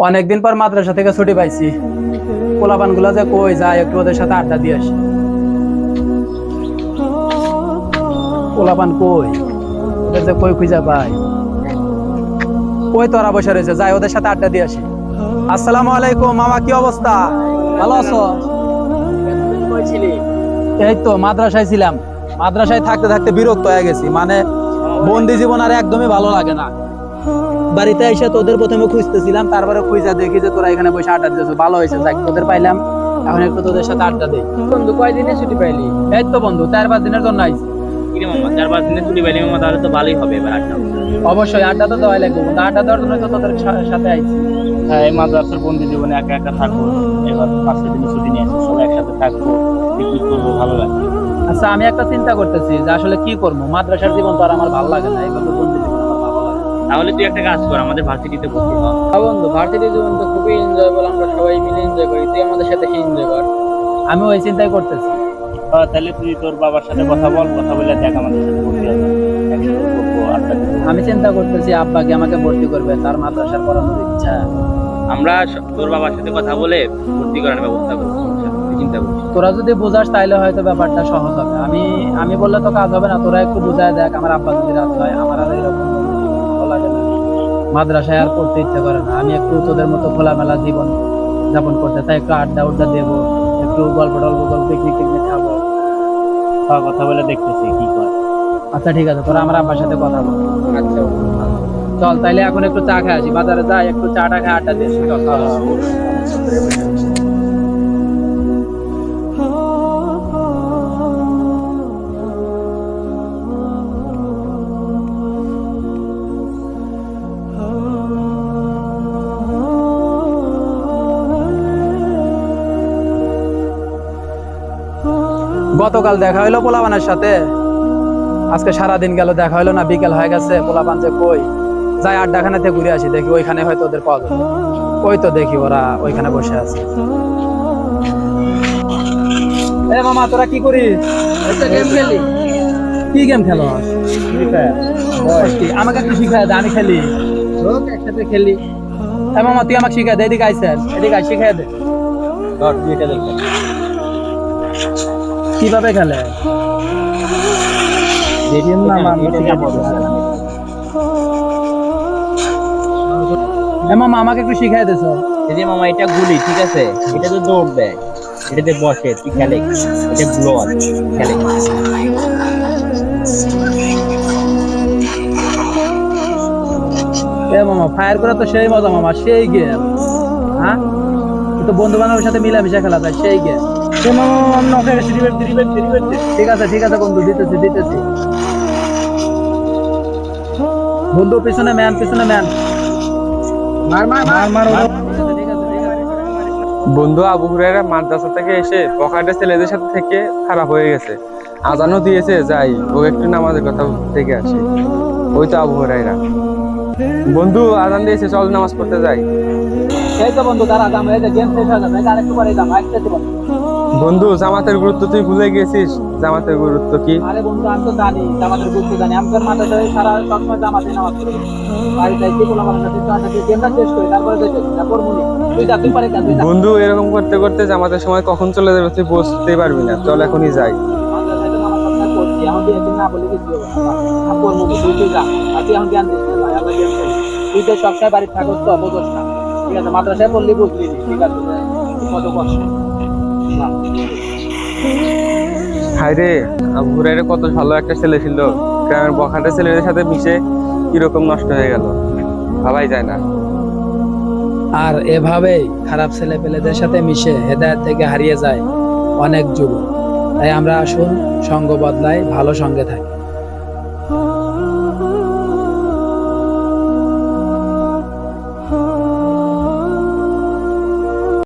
অনেকদিন পর মাদ্রাসা থেকে ছুটি পাইছি। পোলাপান গুলা যে কই যায় একটু ওদের সাথে আড্ডা দিয়ে আসি। পোলাপান কই, ওদের যে কই খুঁজা পাই। কই তোরা বসে রয়েছে, যাই ওদের সাথে আড্ডা দিয়ে আসি। আসসালামু আলাইকুম মামা, কি অবস্থা? ভালো আছো? এই তো মাদ্রাসায় ছিলাম। মাদ্রাসায় থাকতে থাকতে বিরক্ত হয়ে গেছি, মানে বন্দি জীবন আর একদমই ভালো লাগে না। বাড়িতে এসে তোদের প্রথমে খুঁজতেছিলাম, তারপরে খুঁজা দেখি যে তোরা এখানে বসে আড্ডা দিয়েছো, ভালো হয়েছে, যাক তোদের পাইলাম। এখন একটু তোদের সাথে আড্ডা দিই। বন্ধু কয়দিনে ছুটি পাইলি? এই তো বন্ধু 4-5 দিনের জন্য আইছি। কিরে মামা 4-5 দিনে ছুটি পাইলি মামা, তাহলে তো ভালোই হবে এবার আড্ডা। অবশ্যই আড্ডা তো দেওয়াই লাগবে, কিন্তু আড্ডা দেওয়ার জন্য তো তোদের সাথে আইছি। হ্যাঁ, এই মাদ্রাসার বন্দি জীবনে একা একা থাকবো, এবার 5-6 দিনে ছুটি নিয়ে আসবো, সবাই একসাথে থাকবো, পিকনিক করবো, ভালো লাগবে। আচ্ছা, আমি একটা চিন্তা করতেছি যে আসলে কি করবো। মাদ্রাসার জীবন তো আর আমার ভালো লাগে না, এইভাবে বন্দি জীবন আমার ভালো লাগে না। তাহলে তুই একটা কাজ কর, আমাদের ভার্সিটিতে ভর্তি হ। হ্যাঁ বন্ধু, ভার্সিটি জীবন তো খুবই এনজয়েবল, আমরা সবাই মিলে এনজয় করি, তুই আমাদের সাথে এনজয় কর। আমি ওই চিন্তাই করতেছি। তাহলে তুই তোর বাবার সাথে কথা বল, কথা বলে দেখ আমাদের সাথে ভর্তি হবে, একসাথে করবো, আড্ডা দিবো। আমি চিন্তা করতেছি আব্বাকে আমাকে ভর্তি করবে, তার মাদ্রাসার পড়ানোর ইচ্ছা। আমরা তোর বাবার সাথে কথা বলে ভর্তি করার ব্যবস্থা করবো, সমস্যা নেই, তুই চিন্তা করিস না। তোরা যদি বোঝাস তাইলে হয়তো ব্যাপারটা সহজ হবে। আমি বললে তো কাজ হবে না, তোরা একটু বুঝায় দেখ। আমার আব্বা যদি রাত হয়, আমার আর এরকম ভালো লাগে না, মাদ্রাসায় আর পড়তে ইচ্ছে করে না। আমি একটু তোদের মতো খোলামেলা জীবন যাপন করতে চাই, একটু আড্ডা উড্ডা দেবো, একটু গল্প পিকনিক টিকনিক খাবো। কথা বলে দেখতেছি কি করে। আচ্ছা ঠিক আছে, তোরা আমার আব্বার সাথে কথা বল। আচ্ছা বন্ধু। চল তাইলে এখন একটু চা খেয়ে আসি, বাজারে যাই, একটু চাটা খেয়ে আড্ডা দিয়ে আসি। চল। গতকাল দেখা হইলো পোলাপানের সাথে, আজকে সারাদিন গেল দেখা হইলো না, বিকেল হয়ে গেছে। পোলাপান যে কই যাই আড্ডাখানাতে ঘুরে আসি, দেখি ওইখানে হয়তো ওদের পাওয়া যাবে। ওই তো দেখি ওরা ওইখানে বসে আছে। এ মামা, তোরা কি করিস? একটা গেম খেলি। কি গেম খেলো? আমাকে একটু শিখাই দে, আমি খেলি। হোক, একসাথে খেলি। এ মামা, তুই আমাকে শিখাই দে, এদিকে আইসেন, এদিকে আই, শিখাই দে ধর তুই এটা দেখ। কিভাবে খেলে। এ মামা, আমাকে একটু শিখাই দেছ। এই যে মামা, এটা গুলি, ঠিক আছে, এটা তো দৌড় দেয়, এটাতে বসে, তুই খেলে, এটা ব্লোয়ার খেলে। এ মামা, ফায়ার করা তো সেই মজা মামা, সেই গেম। হ্যাঁ, তো বন্ধু বান্ধবের সাথে মিলামিশা খেলা যায়, সেই গেম। ঠিক আছে বন্ধু, দিতেছি। বন্ধু পিছনে ম্যান, মার মার মার মার। বন্ধু আবু হুরায়রা মাদ্রাসা থেকে এসে পকেটে ছেলেদের সাথে থেকে খারাপ হয়ে গেছে। আজানও দিয়েছে, যাই ও একটু নামাজের কথা থেকে আসে। ওই তো আবু হুরায়রা। বন্ধু আজান দিয়েছে, চল নামাজ পড়তে যাই। এই তো বন্ধু, দাঁড়া, দাম এই যে গেম শেষ হয়ে যাবে, আরেকটু পরে দাম আসতেছি বন্ধু। বন্ধু জামাতের গুরুত্ব তুই ভুলে গেছিস। জামাতের গুরুত্ব কি? আরে বন্ধু, আমি তো জানি আমাদের গুরুত্ব জানি। আমি তোর মাথায় সারা সবসময় জামাতে নামাজ পড়ি, বাড়ি যাইতে বলা আমার সাথে গেমটা শেষ করি, তারপরে যাইতে তারপর মুনি তুই যা, তুই পারে যা, তুই যা। বন্ধু এরকম করতে করতে জামাতের সময় কখন চলে যাবে তুই বুঝতেই পারবি না। চল এখনই যাই। মাদ্রাসায় তো নামাজ সবসময় পড়ছি, এখন তুই একদিন না বলে কিছু হবে না। আপর মুনি তুই যা, আর তুই এখন জ্ঞান দিস না ভাই, আল্লাহ জ্ঞান দিস। তুই তো সবসময় বাড়ি থাকস তো, বোঝস না। ঠিক আছে, মাদ্রাসায় পড়লি বুঝলি, ঠিক আছে, কত কষ্ট। হায় রে, আবু হুরায়রা কত ভালো একটা ছেলে ছিল, গ্রামের বখাটে ছেলেদের সাথে মিশে কিরকম নষ্ট হয়ে গেল, ভাবাই যায় না। আর এভাবেই খারাপ ছেলে পেলেদের সাথে মিশে হেদায়েত থেকে হারিয়ে যায় অনেক যুবক। তাই আমরা আসুন সঙ্গ বদলাই, ভালো সঙ্গে থাকি।